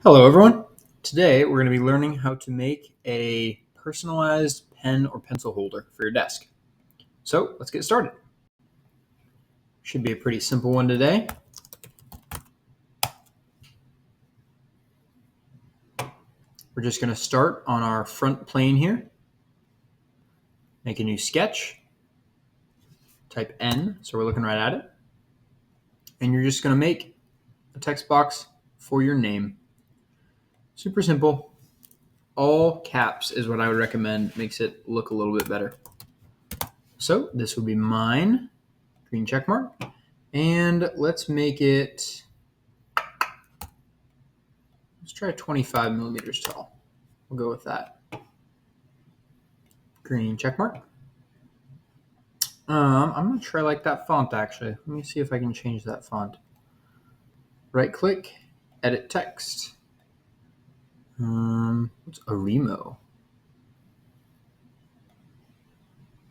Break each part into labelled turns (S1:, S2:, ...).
S1: Hello everyone. Today we're going to be learning how to make a personalized pen or pencil holder for your desk. So let's get started. Should be a pretty simple one today. We're just going to start on our front plane here. Make a new sketch. Type N, so we're looking right at it. And you're just going to make a text box for your name. Super simple. All caps is what I would recommend. Makes it look a little bit better. So this will be mine. Green check mark. And let's make it, let's try 25 millimeters tall. We'll go with that. Green check mark. I'm not sure I like that font actually. Let me see if I can change that font. Right click, edit text. What's Arimo?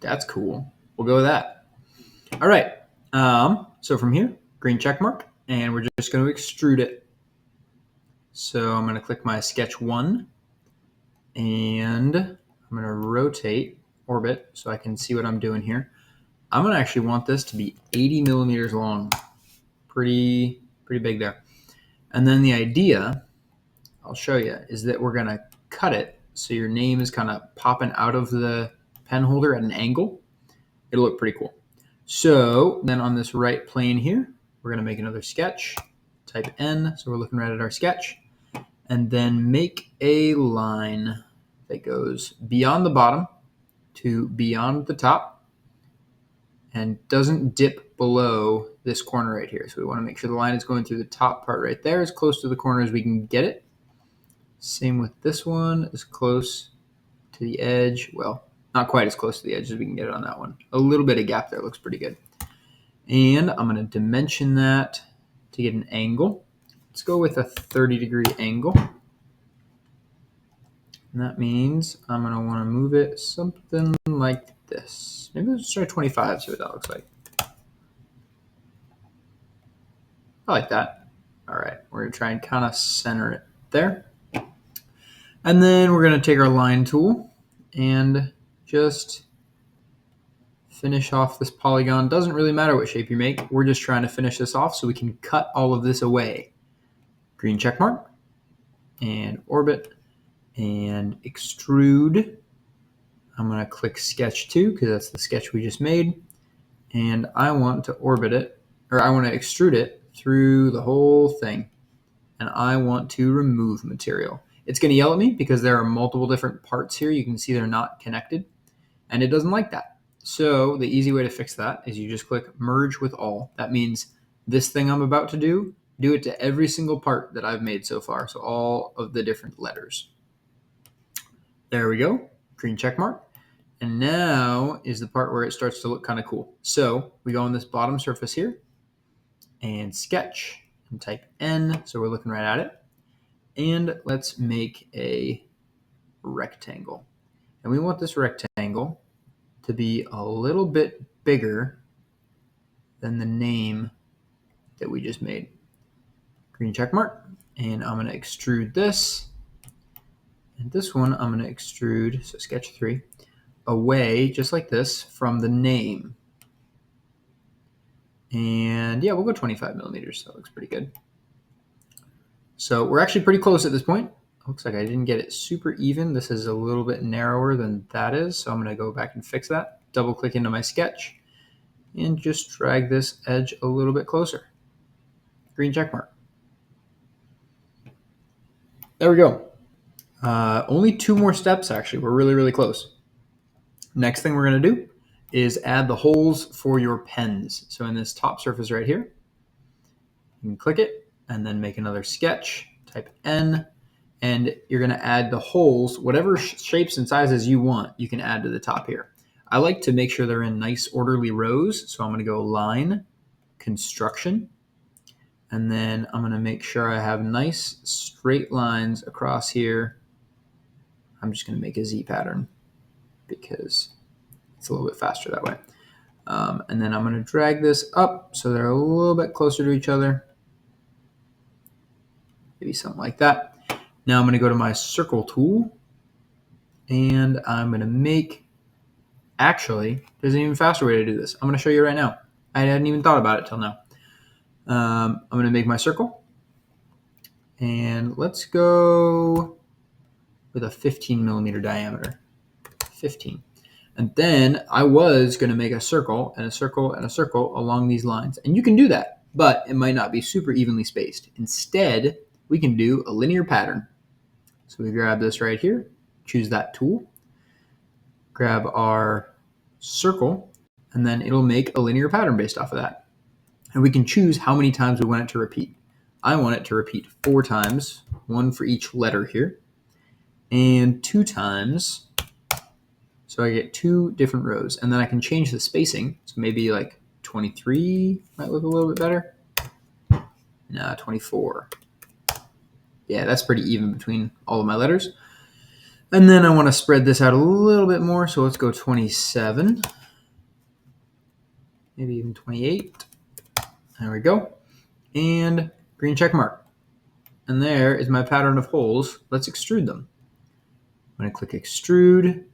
S1: That's cool. We'll go with that. All right. So from here, green check mark, and we're just going to extrude it. So I'm going to click my sketch 1, and I'm going to rotate, orbit, so I can see what I'm doing here. I'm going to actually want this to be 80 millimeters long. Pretty big there. And then the idea, I'll show you, is that we're going to cut it so your name is kind of popping out of the pen holder at an angle. It'll look pretty cool. So then on this right plane here, we're going to make another sketch. Type N, so we're looking right at our sketch. And then make a line that goes beyond the bottom to beyond the top and doesn't dip below this corner right here. So we want to make sure the line is going through the top part right there, as close to the corner as we can get it. Same with this one, as close to the edge. Well, not quite as close to the edge as we can get it on that one. A little bit of gap there looks pretty good. And I'm going to dimension that to get an angle. Let's go with a 30-degree angle. And that means I'm going to want to move it something like this. Maybe let's try 25, see what that looks like. I like that. All right, we're going to try and kind of center it there. And then we're going to take our line tool and just finish off this polygon. Doesn't really matter what shape you make. We're just trying to finish this off so we can cut all of this away. Green check mark and orbit and extrude. I'm going to click sketch 2 because that's the sketch we just made. And I want to orbit it, or I want to extrude it through the whole thing. And I want to remove material. It's going to yell at me because there are multiple different parts here. You can see they're not connected, and it doesn't like that. So the easy way to fix that is you just click merge with all. That means this thing I'm about to do it to every single part that I've made so far. So all of the different letters. There we go. Green check mark. And now is the part where it starts to look kind of cool. So we go on this bottom surface here and sketch and type N. So we're looking right at it. And let's make a rectangle. And we want this rectangle to be a little bit bigger than the name that we just made. Green check mark. And I'm going to extrude this. And this one I'm going to extrude, so sketch 3, away just like this from the name. And yeah, we'll go 25 millimeters. So that looks pretty good. So we're actually pretty close at this point. Looks like I didn't get it super even. This is a little bit narrower than that is. So I'm going to go back and fix that. Double click into my sketch and just drag this edge a little bit closer. Green check mark. There we go. Only 2 more steps actually. We're really close. Next thing we're going to do is add the holes for your pens. So in this top surface right here, you can click it and then make another sketch, type N, and you're going to add the holes, whatever shapes and sizes you want, you can add to the top here. I like to make sure they're in nice orderly rows, so I'm going to go line, construction, and then I'm going to make sure I have nice straight lines across here. I'm just going to make a Z pattern because it's a little bit faster that way. And then I'm going to drag this up so they're a little bit closer to each other. Maybe something like that. Now I'm going to go to my circle tool, and I'm going to make, actually, there's an even faster way to do this. I'm going to show you right now. I hadn't even thought about it till now. I'm going to make my circle, and let's go with a 15 millimeter diameter. 15. And then I was going to make a circle and a circle and a circle along these lines. And you can do that, but it might not be super evenly spaced. Instead, we can do a linear pattern. So we grab this right here, choose that tool, grab our circle, and then it'll make a linear pattern based off of that. And we can choose how many times we want it to repeat. I want it to repeat 4 times, 1 for each letter here, and 2 times. So I get 2 different rows, and then I can change the spacing. So maybe like 23 might look a little bit better. No, 24. Yeah, that's pretty even between all of my letters. And then I want to spread this out a little bit more, so let's go 27. Maybe even 28. There we go. And green check mark. And there is my pattern of holes. Let's extrude them. I'm going to click extrude,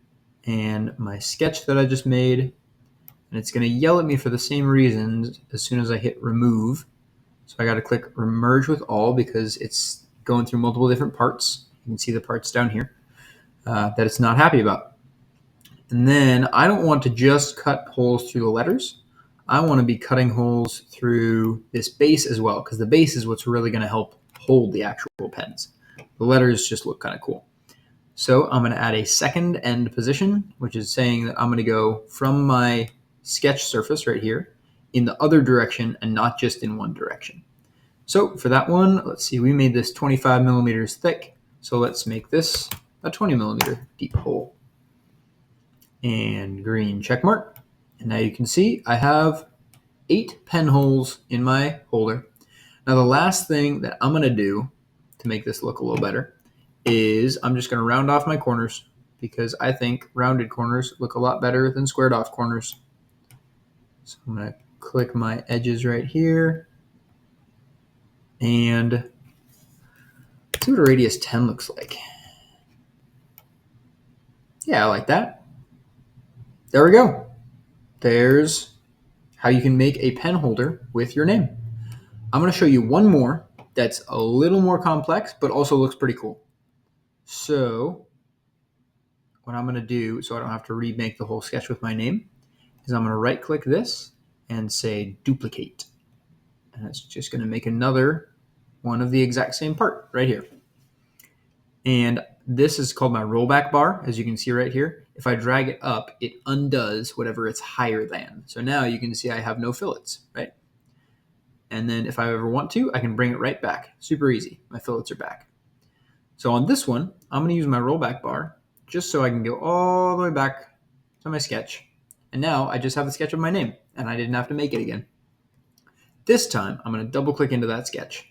S1: and my sketch that I just made, and it's going to yell at me for the same reasons as soon as I hit remove. So I got to click merge with all because it's going through multiple different parts. You can see the parts down here that it's not happy about. And then I don't want to just cut holes through the letters. I want to be cutting holes through this base as well, because the base is what's really going to help hold the actual pens. The letters just look kind of cool. So I'm going to add a second end position, which is saying that I'm going to go from my sketch surface right here in the other direction and not just in one direction. So for that one, let's see, we made this 25 millimeters thick. So let's make this a 20 millimeter deep hole. And green check mark. And now you can see I have 8 pen holes in my holder. Now the last thing that I'm going to do to make this look a little better is I'm just going to round off my corners, because I think rounded corners look a lot better than squared off corners. So I'm going to click my edges right here and see what a radius 10 looks like. Yeah, I like that. There we go. There's how you can make a pen holder with your name. I'm going to show you one more that's a little more complex, but also looks pretty cool. So what I'm going to do, so I don't have to remake the whole sketch with my name, is I'm going to right click this and say duplicate. And it's just going to make another one of the exact same part right here. And this is called my rollback bar, as you can see right here. If I drag it up, it undoes whatever it's higher than. So now you can see I have no fillets, right? And then if I ever want to, I can bring it right back. Super easy. My fillets are back. So on this one, I'm going to use my rollback bar just so I can go all the way back to my sketch. And now I just have the sketch of my name, and I didn't have to make it again. This time, I'm going to double click into that sketch.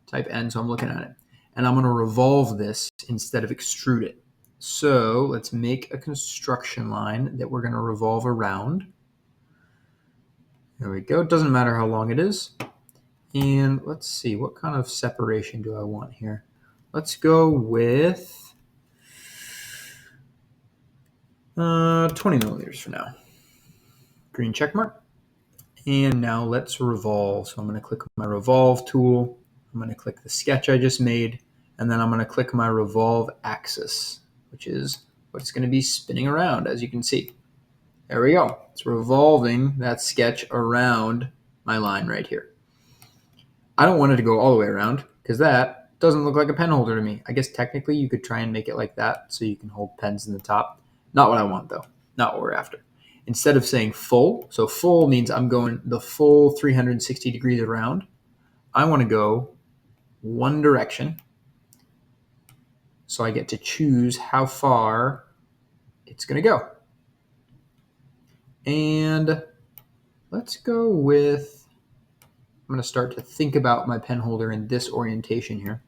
S1: Type N so I'm looking at it. And I'm going to revolve this instead of extrude it. So let's make a construction line that we're going to revolve around. There we go. It doesn't matter how long it is. And let's see, what kind of separation do I want here? Let's go with 20 millimeters for now. Green check mark. And now let's revolve. So I'm going to click my revolve tool. I'm going to click the sketch I just made. And then I'm going to click my revolve axis, which is what's going to be spinning around, as you can see. There we go. It's revolving that sketch around my line right here. I don't want it to go all the way around because that doesn't look like a pen holder to me. I guess technically you could try and make it like that so you can hold pens in the top. Not what I want though. Not what we're after. Instead of saying full, so full means I'm going the full 360 degrees around. I want to go one direction. So I get to choose how far it's going to go. And let's go with, I'm going to start to think about my pen holder in this orientation here.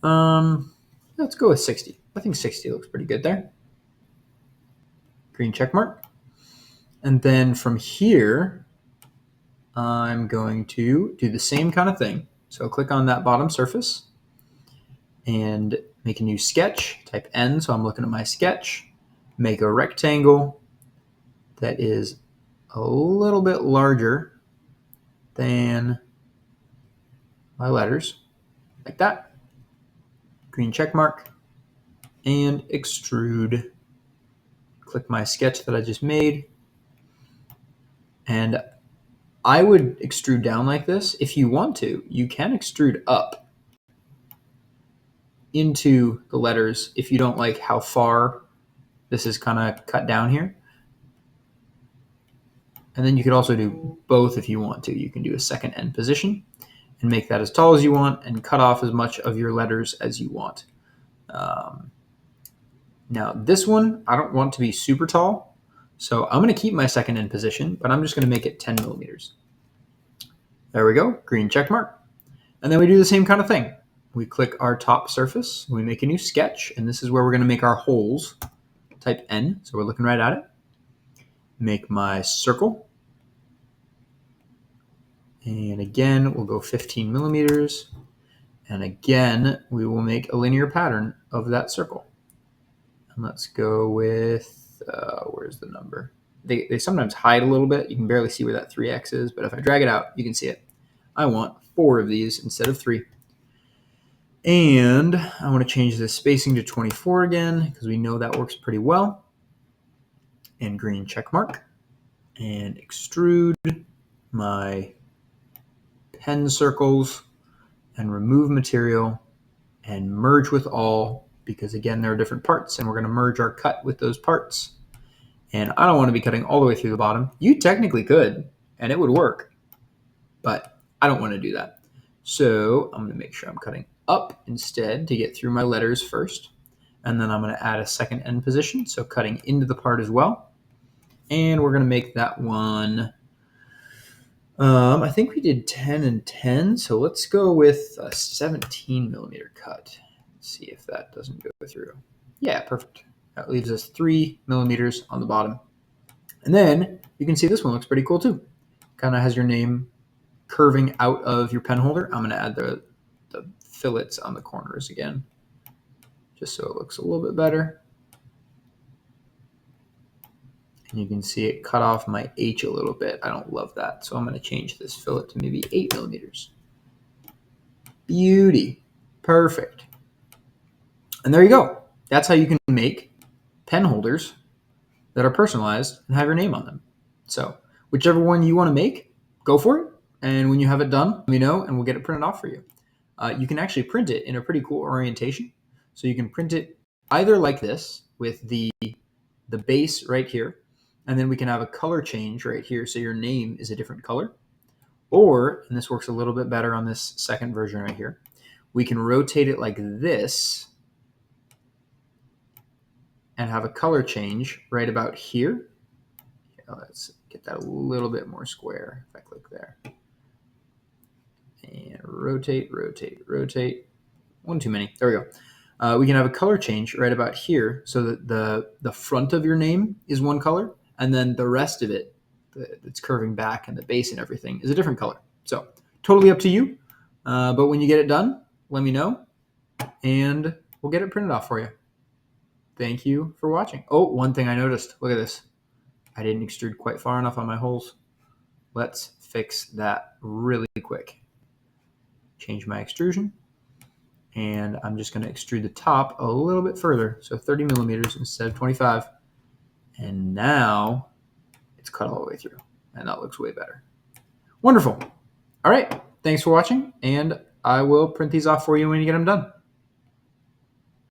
S1: Let's go with 60. I think 60 looks pretty good there. Green check mark. And then from here, I'm going to do the same kind of thing. So click on that bottom surface. and make a new sketch, type N, so I'm looking at my sketch, make a rectangle that is a little bit larger than my letters, like that. Green check mark, and extrude. Click my sketch that I just made, and I would extrude down like this. If you want to, you can extrude up into the letters if you don't like how far this is kind of cut down here. And then you could also do both if you want to. You can do a second end position and make that as tall as you want and cut off as much of your letters as you want. Now this one, I don't want to be super tall, so I'm going to keep my second end position, but I'm just going to make it 10 millimeters. There we go, green check mark. And then we do the same kind of thing. We click our top surface, we make a new sketch, and this is where we're going to make our holes. Type N, so we're looking right at it. Make my circle. And again, we'll go 15 millimeters. And again, we will make a linear pattern of that circle. And let's go with, where's the number? They sometimes hide a little bit. You can barely see where that 3x is, but if I drag it out, you can see it. I want 4 of these instead of 3. And I want to change the spacing to 24 again, because we know that works pretty well. And green check mark. And extrude my pen circles and remove material and merge with all, because again, there are different parts and we're going to merge our cut with those parts. And I don't want to be cutting all the way through the bottom. You technically could, and it would work, but I don't want to do that. So I'm going to make sure I'm cutting up instead to get through my letters first. And then I'm going to add a second end position, so cutting into the part as well. And we're going to make that one, I think we did 10 and 10, so let's go with a 17 millimeter cut. Let's see if that doesn't go through. Yeah, perfect. That leaves us 3 millimeters on the bottom. And then you can see this one looks pretty cool too. Kind of has your name curving out of your pen holder. I'm going to add the fillets on the corners again, just so it looks a little bit better. And you can see it cut off my H a little bit. I don't love that. So I'm going to change this fillet to maybe 8 millimeters. Beauty. Perfect. And there you go. That's how you can make pen holders that are personalized and have your name on them. So whichever one you want to make, go for it. And when you have it done, let me know and we'll get it printed off for you. You can actually print it in a pretty cool orientation. So you can print it either like this with the base right here. And then we can have a color change right here, so your name is a different color. Or, and this works a little bit better on this second version right here, we can rotate it like this and have a color change right about here. Let's get that a little bit more square if I click there. And rotate, rotate, rotate. One too many. There we go. We can have a color change right about here, so that the front of your name is one color, and then the rest of it, that's curving back and the base and everything, is a different color. So totally up to you. But when you get it done, let me know, and we'll get it printed off for you. Thank you for watching. Oh, one thing I noticed. Look at this. I didn't extrude quite far enough on my holes. Let's fix that really quick. Change my extrusion. And I'm just going to extrude the top a little bit further, so 30 millimeters instead of 25. And now it's cut all the way through, and that looks way better. Wonderful. All right, thanks for watching, and I will print these off for you when you get them done.